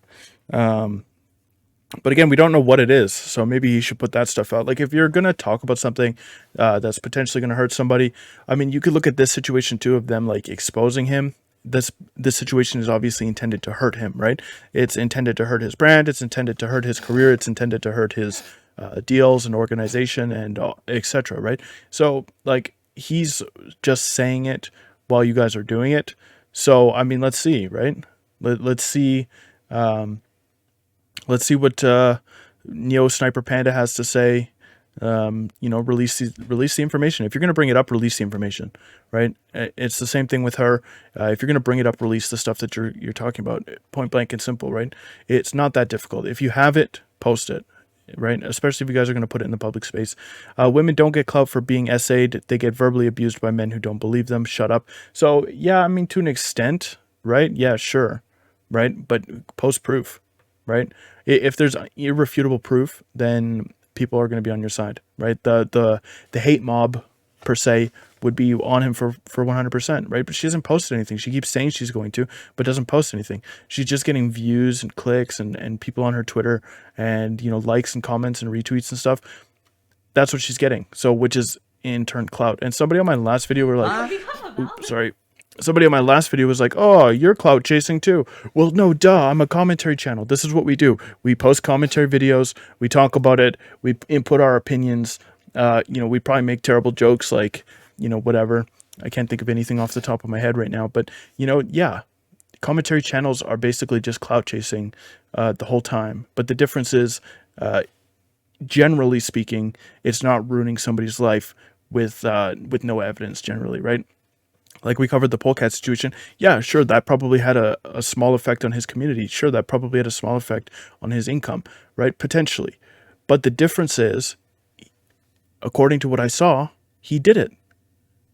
But again, we don't know what it is, so maybe he should put that stuff out. Like if you're gonna talk about something that's potentially gonna hurt somebody, I mean, you could look at this situation too of them like exposing him. This situation is obviously intended to hurt him, right? It's intended to hurt his brand. It's intended to hurt his career. It's intended to hurt his deals and organization and etc. Right? So like he's just saying it while you guys are doing it. So I mean, let's see, right? Let's see. Let's see what Neo Sniper Panda has to say. You know, release the information. If you're going to bring it up, release the information, right? It's the same thing with her. If you're going to bring it up, release the stuff that you're talking about. Point blank and simple, right? It's not that difficult. If you have it, post it, right? Especially if you guys are going to put it in the public space. Women don't get clout for being essayed. They get verbally abused by men who don't believe them. Shut up. So yeah, I mean, to an extent, right? Yeah, sure, right? But post proof. Right? If there's irrefutable proof, then people are going to be on your side, right? The hate mob per se would be on him for 100%, right? But she hasn't posted anything. She keeps saying she's going to, but doesn't post anything. She's just getting views and clicks and people on her Twitter and, you know, likes and comments and retweets and stuff. That's what she's getting. So, which is in turn clout. And somebody on my last video were like, somebody on my last video was like, oh, you're clout chasing too. Well, no, duh, I'm a commentary channel. This is what we do. We post commentary videos. We talk about it. We input our opinions. You know, we probably make terrible jokes like, you know, whatever. I can't think of anything off the top of my head right now. But, you know, yeah, commentary channels are basically just clout chasing the whole time. But the difference is, generally speaking, it's not ruining somebody's life with no evidence. Generally, right? Like we covered the polecat situation. Yeah, sure, that probably had a small effect on his community. Sure, that probably had a small effect on his income, right? Potentially. But the difference is, according to what I saw, he did it,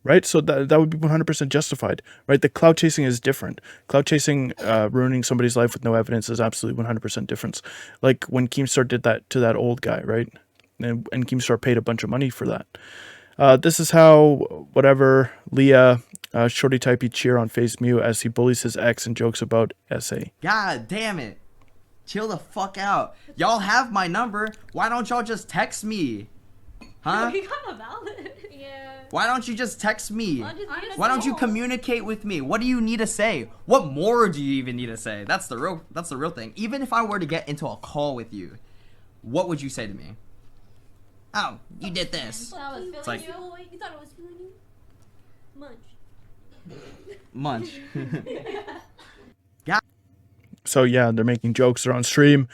right? So that would be 100% justified, right? The cloud chasing is different. Cloud chasing, ruining somebody's life with no evidence is absolutely 100% different. Like when Keemstar did that to that old guy, right? And Keemstar paid a bunch of money for that. This is how, whatever, Leah, shorty typey cheer on Faze Mew as he bullies his ex and jokes about SA. God damn it. Chill the fuck out. Y'all have my number. Why don't y'all just text me? Huh? You kind of valid. Yeah. Why don't you just text me? Honestly, Why don't you communicate with me? What do you need to say? What more do you even need to say? That's the real thing. Even if I were to get into a call with you, what would you say to me? Oh, you did this. I was feeling like- you. You thought I was feeling you? Munch. Munch. So yeah, they're making jokes. They're on stream.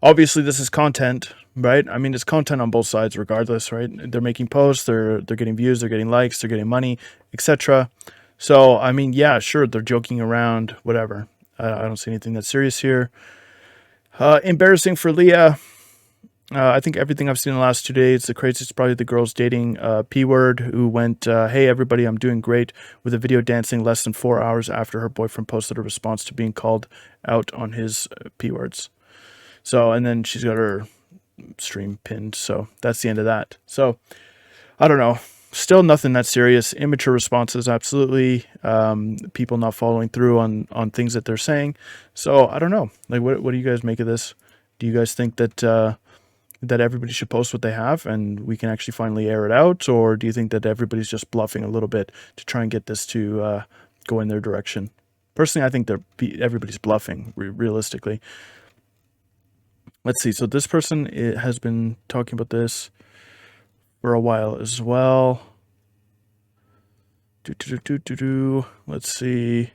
Obviously, this is content, right? I mean, it's content on both sides, regardless, right? They're making posts. They're getting views. They're getting likes. They're getting money, etc. So I mean, yeah, sure, they're joking around, whatever. I don't see anything that's serious here. Embarrassing for Leah. I think everything I've seen in the last 2 days, the craziest is probably the girls dating P-word, who went, hey, everybody, I'm doing great, with a video dancing less than 4 hours after her boyfriend posted a response to being called out on his P-words. So, and then she's got her stream pinned. So that's the end of that. So, I don't know. Still nothing that serious. Immature responses, absolutely. People not following through on things that they're saying. So, I don't know. Like, what do you guys make of this? Do you guys think that that everybody should post what they have and we can actually finally air it out? Or do you think that everybody's just bluffing a little bit to try and get this to go in their direction? Personally, I think everybody's bluffing, realistically. Let's see. So this person has been talking about this for a while as well. Let's see.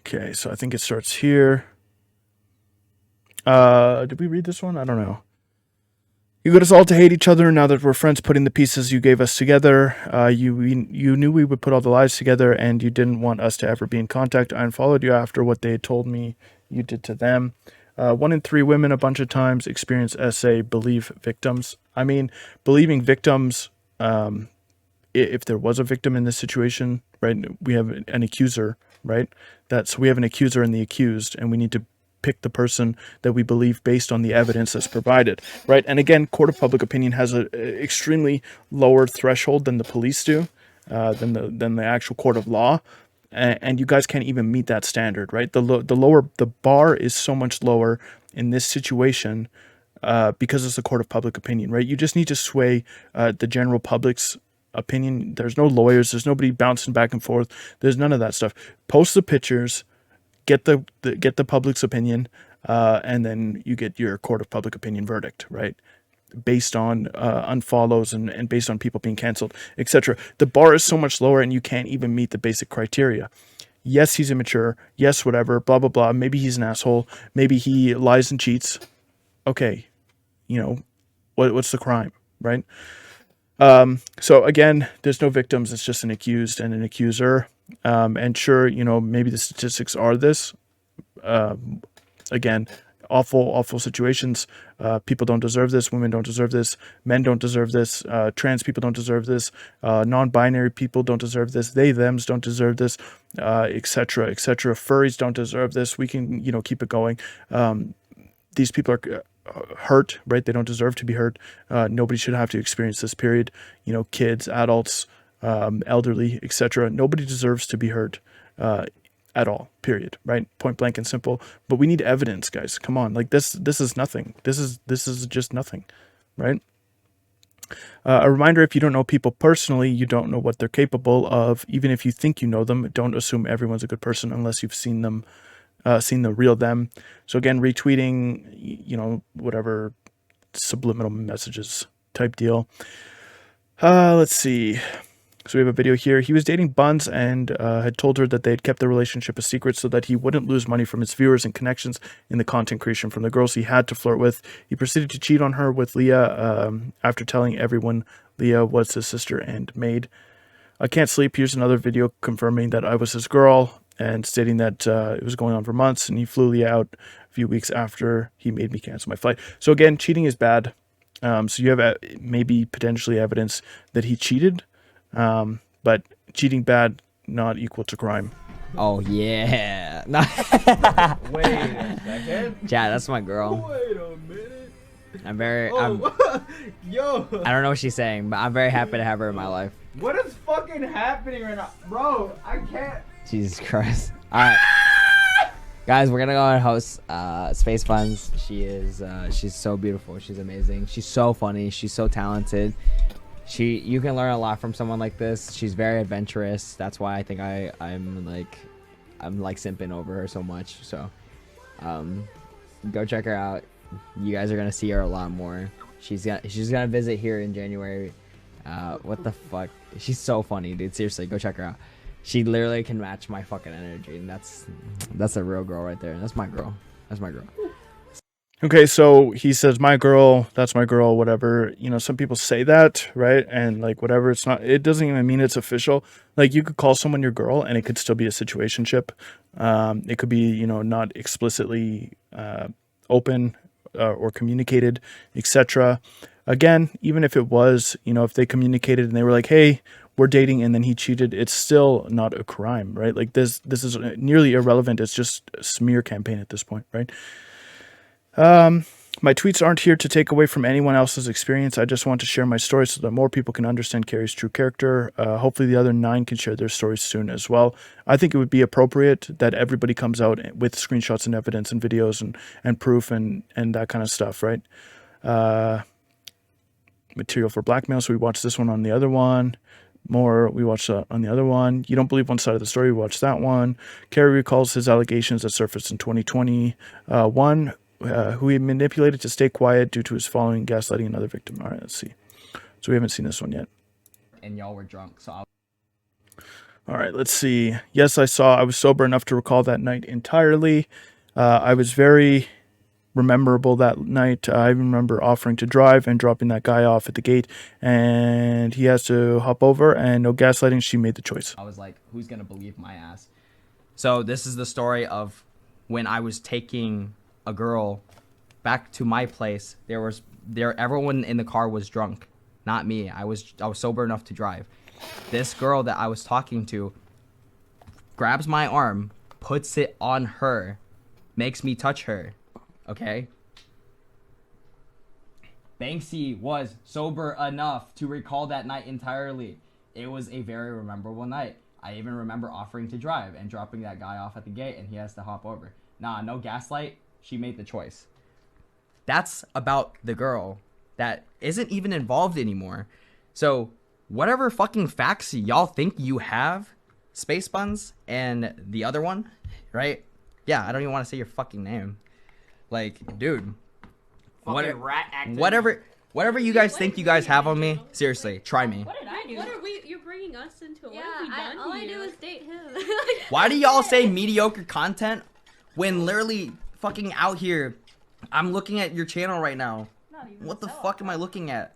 Okay, so I think it starts here. Did we read this one? I don't know. You got us all to hate each other now that we're friends, putting the pieces you gave us together. You knew we would put all the lies together, and you didn't want us to ever be in contact. I unfollowed you after what they had told me you did to them. 1 in 3 women a bunch of times experience SA, believe victims. I mean, believing victims, if there was a victim in this situation, right, we have an accuser, right? So we have an accuser and the accused, and we need to pick the person that we believe based on the evidence that's provided, right? And again, court of public opinion has an extremely lower threshold than the police do, than the actual court of law. And you guys can't even meet that standard, right? The bar is so much lower in this situation because it's the court of public opinion, right? You just need to sway the general public's opinion. There's no lawyers. There's nobody bouncing back and forth. There's none of that stuff. Post the pictures, get the public's opinion, and then you get your court of public opinion verdict, right? Based on unfollows and based on people being canceled, etc. The bar is so much lower, and you can't even meet the basic criteria. Yes, he's immature. Yes, whatever. Blah blah blah. Maybe he's an asshole. Maybe he lies and cheats. Okay, what's the crime, right? So again, there's no victims. It's just an accused and an accuser. And sure, maybe the statistics are this. Again, awful situations. People don't deserve this. Women don't deserve this. Men don't deserve this. Trans people don't deserve this. Non-binary people don't deserve this. They, thems don't deserve this, etc., etc. Furries don't deserve this. We can, keep it going. These people are hurt, right? They don't deserve to be hurt. Nobody should have to experience this period. Kids, adults, elderly, etc. Nobody deserves to be hurt at all, period, right? Point blank and simple. But we need evidence, guys. Come on. Like this is nothing. This is just nothing, right? A reminder, if you don't know people personally, you don't know what they're capable of. Even if you think you know them, don't assume everyone's a good person unless you've seen them, seen the real them. So again, retweeting, whatever subliminal messages type deal. Let's see. So we have a video here. He was dating Buns and had told her that they had kept their relationship a secret so that he wouldn't lose money from his viewers and connections in the content creation from the girls he had to flirt with. He proceeded to cheat on her with Leah after telling everyone Leah was his sister and maid. I can't sleep. Here's another video confirming that I was his girl and stating that it was going on for months, and he flew Leah out a few weeks after he made me cancel my flight. So again, cheating is bad. So you have maybe potentially evidence that he cheated. But cheating bad, not equal to crime. Oh yeah. No. Wait a second. Chad, that's my girl. Wait a minute. I'm very. Yo. I don't know what she's saying, but I'm very happy to have her in my life. What is fucking happening right now, bro? I can't. Jesus Christ. All right, guys, we're gonna go and host Space Funds. She's so beautiful. She's amazing. She's so funny. She's so talented. You can learn a lot from someone like this. She's very adventurous. That's why I think I'm like simping over her so much. So go check her out. You guys are gonna see her a lot more. She's gonna visit here in January. What the fuck? She's so funny, dude. Seriously, go check her out. She literally can match my fucking energy, and that's a real girl right there. That's my girl. That's my girl. Okay, so he says, my girl, that's my girl, whatever. You know, some people say that, right? And like, whatever, it doesn't even mean it's official. Like, you could call someone your girl and it could still be a situationship. It could be, you know, not explicitly open or communicated, etc. Again, even if it was, you know, if they communicated and they were like, hey, we're dating, and then he cheated, it's still not a crime, right? Like, this is nearly irrelevant. It's just a smear campaign at this point, right? My tweets aren't here to take away from anyone else's experience. I just want to share my story so that more people can understand Carrie's true character. Hopefully the other 9 can share their stories soon as well. I think it would be appropriate that everybody comes out with screenshots and evidence and videos and proof and that kind of stuff, right? Material for blackmail. So we watched this one on the other one. More, we watched on the other one. You don't believe one side of the story, we watched that one. Carrie recalls his allegations that surfaced in 2021. Who he manipulated to stay quiet due to his following gaslighting another victim. All right, let's see. So we haven't seen this one yet. And y'all were drunk, so All right, let's see. Yes, I was sober enough to recall that night entirely. I was very memorable that night. I remember offering to drive and dropping that guy off at the gate, and he has to hop over, and no gaslighting. She made the choice. I was like, who's gonna believe my ass? So this is the story of when I was taking a girl back to my place. Everyone in the car was drunk, not me. I was sober enough to drive. This girl that I was talking to grabs my arm, puts it on her, makes me touch her. Okay, Banksy was sober enough to recall that night entirely. It was a very memorable night. I even remember offering to drive and dropping that guy off at the gate, and he has to hop over. Nah, no gaslight. She made the choice. That's about the girl that isn't even involved anymore. So whatever fucking facts y'all think you have, Space Buns and the other one, right? Yeah, I don't even want to say your fucking name. Like, dude, whatever you guys think you guys have on me, seriously, try me. What did I do? What are we? You're bringing us into it. Yeah, What have we done all to I you? do is date him. Why do y'all say mediocre content when literally fucking out here? I'm looking at your channel right now. What the fuck am I looking at?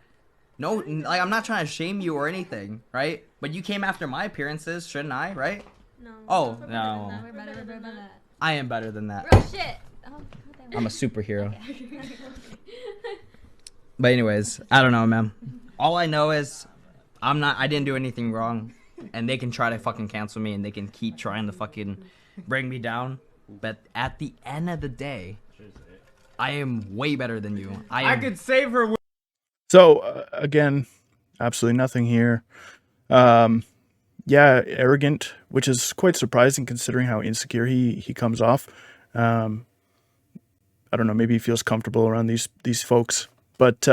No, like, I'm not trying to shame you or anything, right? But you came after my appearances, shouldn't I, right? No. Oh, We're no. better than that. I am better than that. Real shit. Oh, I'm a superhero. But anyways, I don't know, man. All I know is I didn't do anything wrong, and they can try to fucking cancel me, and they can keep trying to fucking bring me down. But at the end of the day, I am way better than you. I could save her. So again, absolutely nothing here. Yeah, arrogant, which is quite surprising considering how insecure he comes off. I don't know, maybe he feels comfortable around these folks, but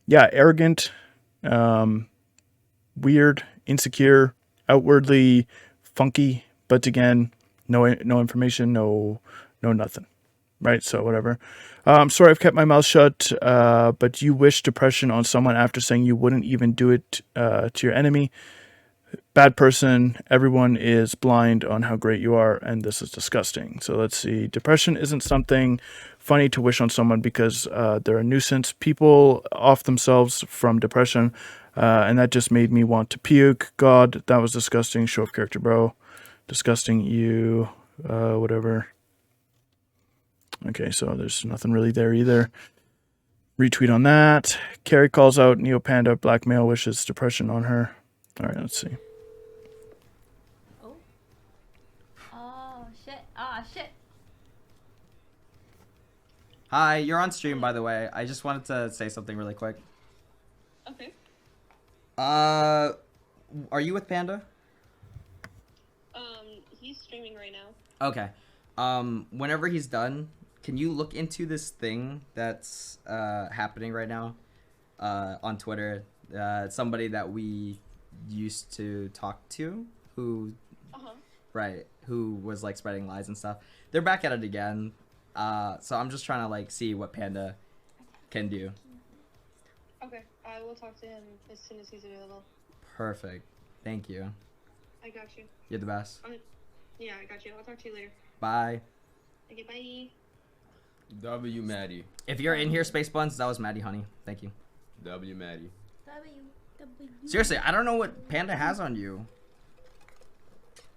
yeah, arrogant, weird, insecure, outwardly funky, but again, no information, no nothing. Right, so whatever. Sorry, I've kept my mouth shut, but you wish depression on someone after saying you wouldn't even do it to your enemy. bad person. Everyone is blind on how great you are, and this is disgusting. So let's see. Depression isn't something funny to wish on someone because they're a nuisance. People off themselves from depression, and that just made me want to puke. God, that was disgusting. Show of character, bro. Disgusting. You, whatever. Okay, so there's nothing really there either. Retweet on that. Carrie calls out Neopanda. Blackmail wishes depression on her. All right, let's see. Oh. Oh shit. Ah shit. Hi, you're on stream, by the way. I just wanted to say something really quick. Okay. Are you with Panda? He's streaming right now. Okay. Whenever he's done, can you look into this thing that's happening right now on Twitter? Somebody that we used to talk to who right, who was like spreading lies and stuff. They're back at it again. So I'm just trying to like see what Panda can do. Okay, I will talk to him as soon as he's available. Perfect. Thank you. I got you. You're the best. Yeah, I got you. I'll talk to you later. Bye. Okay, bye. W Maddie. If you're in here, Space Buns, that was Maddie Honey. Thank you. W Maddie. Seriously, I don't know what Panda has on you.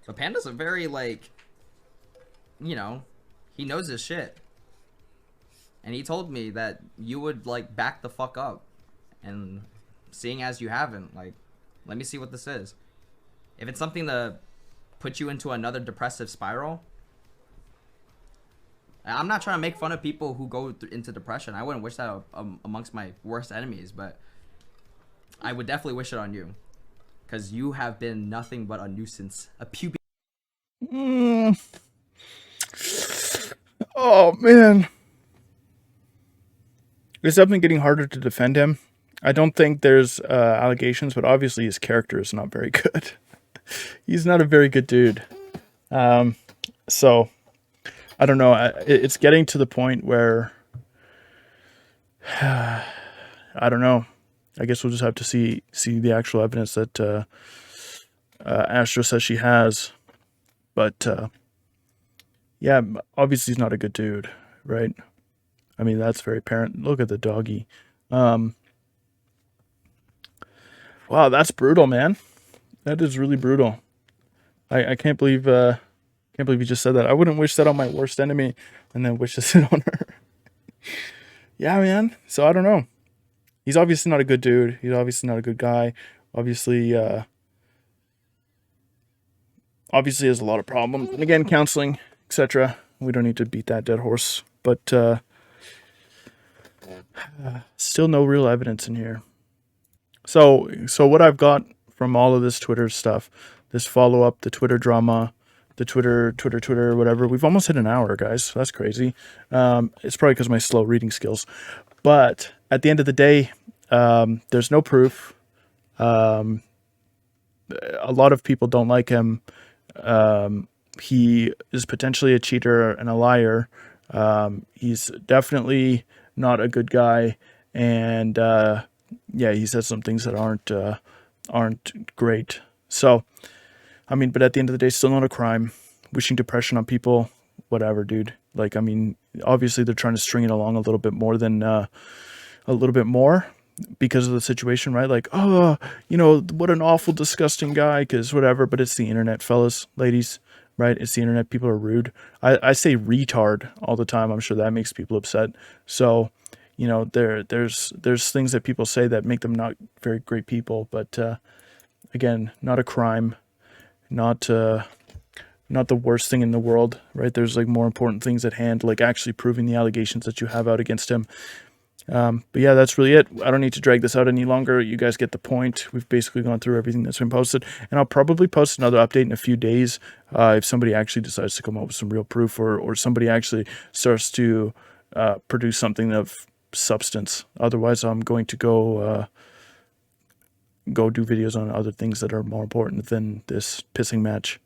But Panda's a very, like, you know, he knows his shit. And he told me that you would, like, back the fuck up. And seeing as you haven't, like, let me see what this is. If it's something to put you into another depressive spiral, I'm not trying to make fun of people who go into depression. I wouldn't wish that amongst my worst enemies, but I would definitely wish it on you. Because you have been nothing but a nuisance. A pubic. Oh, man. It's definitely getting harder to defend him. I don't think there's allegations, but obviously his character is not very good. He's not a very good dude. So, I don't know. It's getting to the point where... I don't know. I guess we'll just have to see the actual evidence that Astro says she has. But, yeah, obviously he's not a good dude, right? I mean, that's very apparent. Look at the doggy. Wow, that's brutal, man. That is really brutal. I can't believe you just said that. I wouldn't wish that on my worst enemy and then wish this on her. Yeah, man. So I don't know. He's obviously not a good dude. He's obviously not a good guy. Obviously has a lot of problems. And again, counseling, etc. We don't need to beat that dead horse. But still no real evidence in here. So what I've got from all of this Twitter stuff, this follow-up, the Twitter drama, the Twitter, whatever. We've almost hit an hour, guys. That's crazy. It's probably because of my slow reading skills. But at the end of the day, there's no proof. A lot of people don't like him. He is potentially a cheater and a liar. He's definitely not a good guy. And yeah, he says some things that aren't great. So, I mean, but at the end of the day, still not a crime. Wishing depression on people, whatever, dude. Like, I mean, obviously they're trying to string it along a little bit more because of the situation, right? Like, oh, you know, what an awful, disgusting guy, because whatever. But it's the internet, fellas, ladies, right? It's the internet. People are rude. I say retard all the time. I'm sure that makes people upset. So, you know, there's things that people say that make them not very great people. But again, not a crime, not the worst thing in the world, right? There's like more important things at hand, like actually proving the allegations that you have out against him. But yeah, that's really it. I don't need to drag this out any longer. You guys get the point. We've basically gone through everything that's been posted, and I'll probably post another update in a few days if somebody actually decides to come up with some real proof, or somebody actually starts to produce something of substance. Otherwise, I'm going to go do videos on other things that are more important than this pissing match.